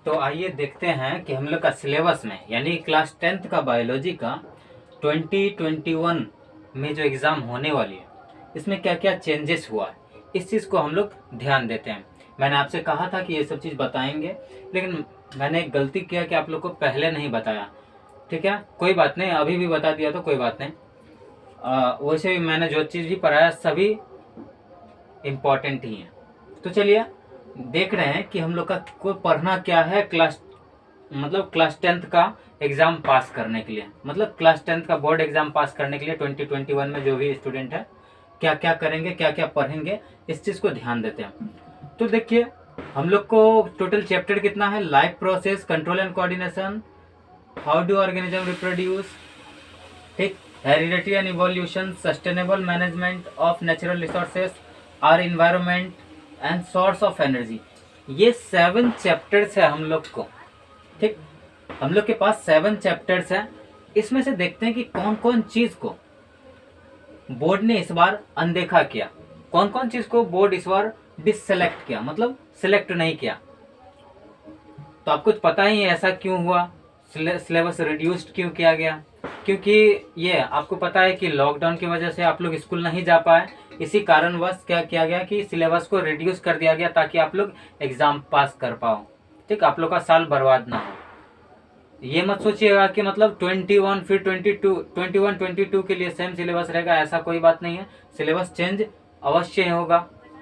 तो आइए देखते हैं कि हम लोग का सिलेबस में यानी क्लास 10th का बायोलॉजी का 2021 में जो एग्ज़ाम होने वाली है इसमें क्या क्या चेंजेस हुआ है, इस चीज़ को हम लोग ध्यान देते हैं। मैंने आपसे कहा था कि ये सब चीज़ बताएंगे, लेकिन मैंने एक गलती किया कि आप लोग को पहले नहीं बताया। ठीक है, कोई बात नहीं, अभी भी बता दिया तो कोई बात नहीं। वैसे भी मैंने जो चीज़ भी पढ़ाया सभी इम्पॉर्टेंट ही हैं। तो चलिए देख रहे हैं कि हम लोग का को पढ़ना क्या है क्लास 10th का एग्ज़ाम पास करने के लिए, मतलब क्लास 10th का बोर्ड एग्ज़ाम पास करने के लिए 2021 में जो भी स्टूडेंट है क्या क्या करेंगे, क्या क्या पढ़ेंगे, इस चीज़ को ध्यान देते हैं। तो देखिए हम लोग को टोटल चैप्टर कितना है, life process, control and coordination, how do organism reproduce, ठीक, heredity and evolution, sustainable management of natural resources, our environment and source of energy. ये 7 चैप्टर्स है हम लोग को। ठीक, हम लोग के पास 7 चैप्टर्स हैं। इसमें से देखते हैं कि कौन कौन चीज को बोर्ड ने इस बार अनदेखा किया, कौन कौन चीज को बोर्ड इस बार डिससेलेक्ट किया, मतलब सिलेक्ट नहीं किया। तो आपको पता ही है ऐसा क्यों हुआ, सिलेबस रिड्यूस्ड क्यों किया गया। क्योंकि ये आपको पता है कि लॉकडाउन की वजह से आप लोग स्कूल नहीं जा पाए, इसी कारणवश क्या किया गया कि सिलेबस को रिड्यूस कर दिया गया ताकि आप लोग एग्जाम पास कर पाओ। ठीक, आप लोग का साल बर्बाद ना हो। ये मत सोचिएगा कि मतलब 21 फिर 22 के लिए सेम सिलेबस रहेगा, ऐसा कोई बात नहीं है। सिलेबस चेंज अवश्य होगा।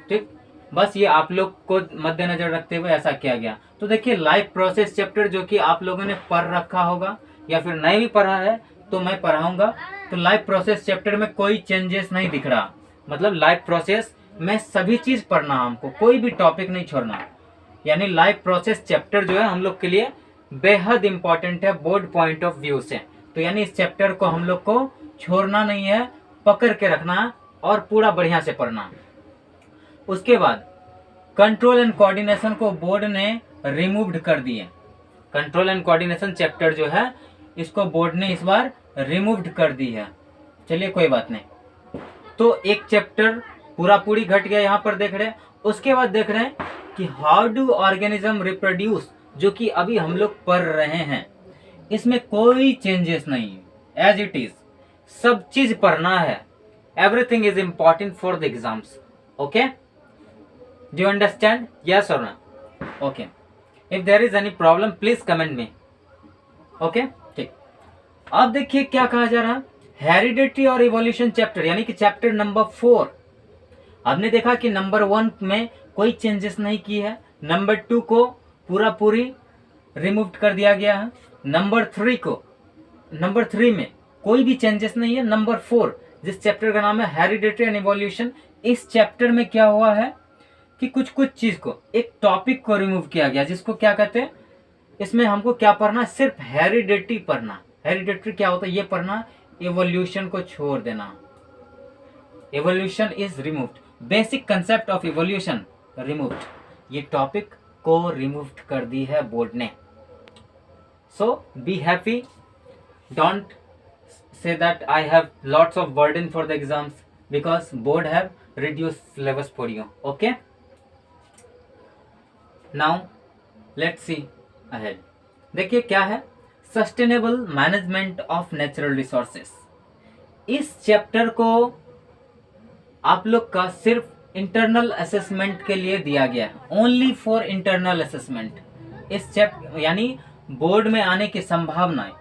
ठीक, बस ये आप लोग को मद्देनजर रखते हुए ऐसा किया गया। तो देखिए लाइफ प्रोसेस चैप्टर जो कि आप लोगों ने पढ़ रखा होगा या फिर नहीं भी पढ़ा है तो मैं पढ़ाऊंगा। तो लाइफ प्रोसेस चैप्टर में कोई चेंजेस नहीं दिख रहा, मतलब लाइफ प्रोसेस में सभी चीज पढ़ना, हमको कोई भी टॉपिक नहीं छोड़ना। यानी लाइफ प्रोसेस चैप्टर जो है हम लोग के लिए बेहद इंपॉर्टेंट है बोर्ड पॉइंट ऑफ व्यू से। तो यानी इस चैप्टर को हम लोग को छोड़ना नहीं है, पकड़ के रखना है और पूरा बढ़िया से पढ़ना। उसके बाद कंट्रोल एंड कोऑर्डिनेशन को बोर्ड ने रिमूव्ड कर दिए। कंट्रोल एंड कोऑर्डिनेशन चैप्टर जो है इसको बोर्ड ने इस बार रिमूव्ड कर दी है। चलिए कोई बात नहीं। तो एक चैप्टर पूरा पूरी घट गया, यहाँ पर देख रहे हैं। उसके बाद देख रहे हैं कि हाउ डू ऑर्गेनिज्म रिप्रोड्यूस, जो कि अभी हम लोग पढ़ रहे हैं। इसमें कोई चेंजेस नहीं है, एज इट इज सब चीज पढ़ना है। Everything is important for the exams. Okay, do you understand, yes और no? Okay, if there is any problem please comment me. Okay, ठीक। अब देखिए क्या कहा जा रहा है, हेरिडिटी और इवोल्यूशन चैप्टर, यानी कि चैप्टर नंबर 4। हमने देखा कि नंबर 1 में कोई चेंजेस नहीं की है, नंबर 2 को पूरा पूरी रिमूव कर दिया गया है, नंबर 3 में कोई भी चेंजेस नहीं है। नंबर 4 जिस चैप्टर का नाम है हेरिडिटी एंड इवोल्यूशन, इस चैप्टर में क्या हुआ है कि कुछ कुछ चीज को, एक टॉपिक को रिमूव किया गया, जिसको क्या कहते हैं, इसमें हमको क्या पढ़ना है, सिर्फ हेरिडिटी पढ़ना। हेरिडिटी क्या होता है ये पढ़ना, इवोल्यूशन को छोड़ देना। Evolution is removed, basic concept of evolution removed, ये टॉपिक को रिमूव्ड कर दी है बोर्ड ने। So be happy, don't say that I have lots of burden for the exams because board have reduced syllabus for you. Okay, now let's see ahead. देखिए क्या है, sustainable management of natural resources. इस chapter को आप लोग का सिर्फ internal assessment के लिए दिया गया है, ओनली फॉर इंटरनल असेसमेंट। इस चैप्टर यानी बोर्ड में आने की संभावनाएं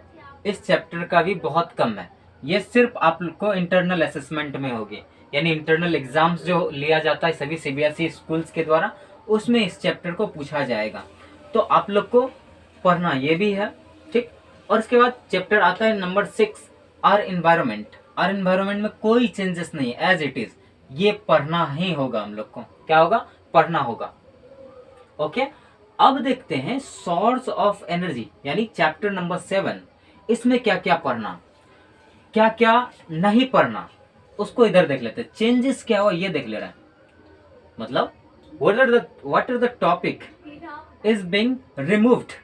इस चैप्टर का भी बहुत कम है। ये सिर्फ आप लोग को इंटरनल असेसमेंट में होगी, यानी इंटरनल एग्जाम्स जो लिया जाता है सभी सीबीएसई स्कूल्स के द्वारा, उसमें इस चैप्टर को पूछा जाएगा। तो आप लोग को पढ़ना ये भी है। ठीक, और इसके बाद चैप्टर आता है number 6, are environment. Are environment में कोई चेंजेस नहीं है, एज इट इज, ये पढ़ना ही होगा। हम लोग को क्या होगा, पढ़ना होगा। ओके, अब देखते हैं सोर्स ऑफ एनर्जी, यानी चैप्टर नंबर 7। इसमें क्या क्या पढ़ना, क्या क्या नहीं पढ़ना, उसको इधर देख लेते हैं। चेंजेस क्या हुआ ये देख ले रहे हैं, मतलब what are the topic is being removed.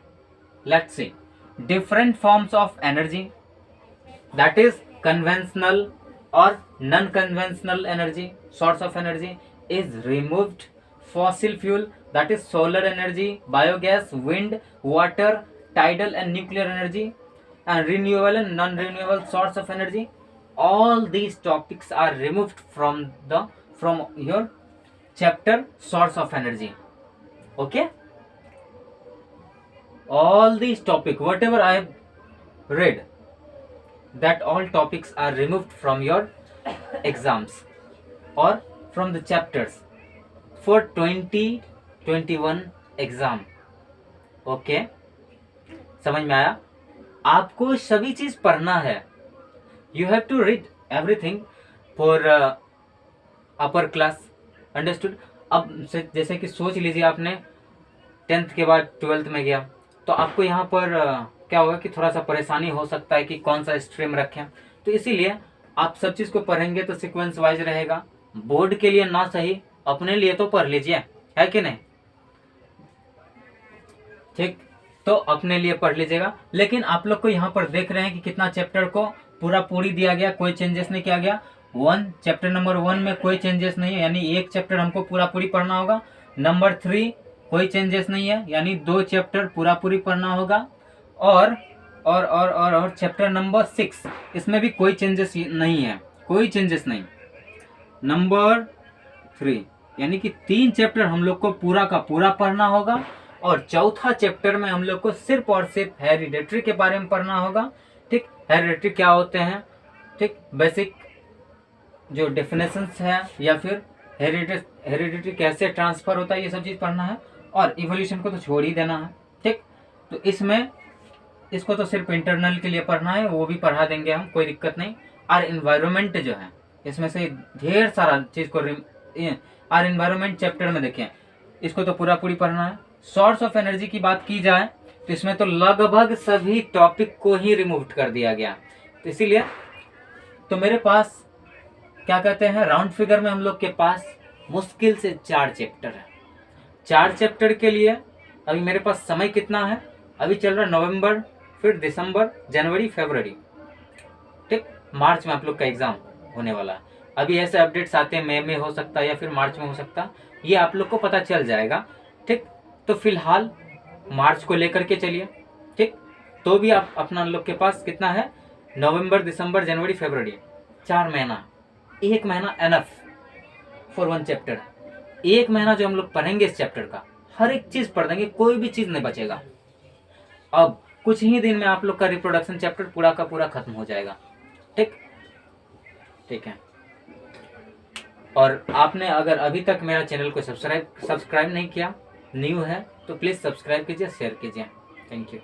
Let's see, different forms of energy, that is conventional or non conventional energy, source of energy is removed. Fossil fuel that is solar energy, biogas, wind, water, tidal and nuclear energy, and renewable and non-renewable source of energy. All these topics are removed from your chapter source of energy. Okay, all these topic whatever I have read, that all topics are removed from your exams or from the chapters for 2021 exam. Okay, समझ में आया? आपको सभी चीज पढ़ना है. You have to read everything for upper class. Understood? अब जैसे कि सोच लीजिए आपने 10th के बाद 12th में गया, तो आपको यहाँ पर क्या होगा कि थोड़ा सा परेशानी हो सकता है कि कौन सा स्ट्रीम रखें. तो इसीलिए आप सब चीज़ को पढ़ेंगे तो सीक्वेंस वाइज रहेगा. बोर्ड के लिए ना सही, अपने लिए तो पढ़ लीजिए, है कि नहीं? ठीक, तो अपने लिए पढ़ लीजिएगा. लेकिन आप लोग को यहाँ पर देख रहे हैं कि कितना चैप्टर को पूरी दिया गया, कोई चेंजेस नहीं किया गया. चैप्टर नंबर 1 में कोई चेंजेस नहीं है, यानी एक चैप्टर हमको पूरी पढ़ना होगा. नंबर 3 कोई चेंजेस नहीं है, यानी 2 चैप्टर पूरी पढ़ना होगा. और चैप्टर नंबर 6 इसमें भी कोई चेंजेस नहीं है, कोई चेंजेस नहीं. नंबर 3 यानी कि 3 चैप्टर हम लोग को पूरा का पूरा पढ़ना होगा. और चौथा चैप्टर में हम लोग को सिर्फ और सिर्फ हेरिडेटरी के बारे में पढ़ना होगा. ठीक, हेरिडेटरी क्या होते हैं, ठीक, बेसिक जो डेफिनेशंस है, या फिर हेरिडिटी कैसे ट्रांसफर होता है, ये सब चीज़ पढ़ना है. और इवोल्यूशन को तो छोड़ ही देना है. ठीक, तो इसमें इसको तो सिर्फ इंटरनल के लिए पढ़ना है, वो भी पढ़ा देंगे हम, कोई दिक्कत नहीं. और इन्वायरमेंट जो है, इसमें से ढेर सारा चीज़ को और इन्वायरमेंट चैप्टर में देखें, इसको तो पूरी पढ़ना है. सोर्स ऑफ एनर्जी की बात की जाए तो इसमें तो लगभग सभी टॉपिक को ही रिमूव कर दिया गया. तो इसीलिए तो मेरे पास क्या कहते हैं, राउंड फिगर में हम लोग के पास मुश्किल से 4 चैप्टर है. 4 चैप्टर के लिए अभी मेरे पास समय कितना है, अभी चल रहा है नवंबर, फिर दिसंबर, जनवरी, फरवरी. ठीक, मार्च में आप लोग का एग्जाम होने वाला है. अभी ऐसे अपडेट्स आते हैं, मई में हो सकता है या फिर मार्च में हो सकता है, ये आप लोग को पता चल जाएगा. ठीक, तो फिलहाल मार्च को लेकर के चलिए. ठीक, तो भी आप अपना लोग के पास कितना है, नवंबर, दिसंबर, जनवरी, फरवरी, 4 महीना. 1 महीना एनफ फॉर 1 चैप्टर. 1 महीना जो हम लोग पढ़ेंगे इस चैप्टर का, हर एक चीज पढ़ देंगे, कोई भी चीज नहीं बचेगा. अब कुछ ही दिन में आप लोग का रिप्रोडक्शन चैप्टर पूरा का पूरा खत्म हो जाएगा. ठीक, ठीक है. और आपने अगर अभी तक मेरा चैनल को सब्सक्राइब नहीं किया, न्यू है, तो प्लीज सब्सक्राइब कीजिए, शेयर कीजिए. Thank you.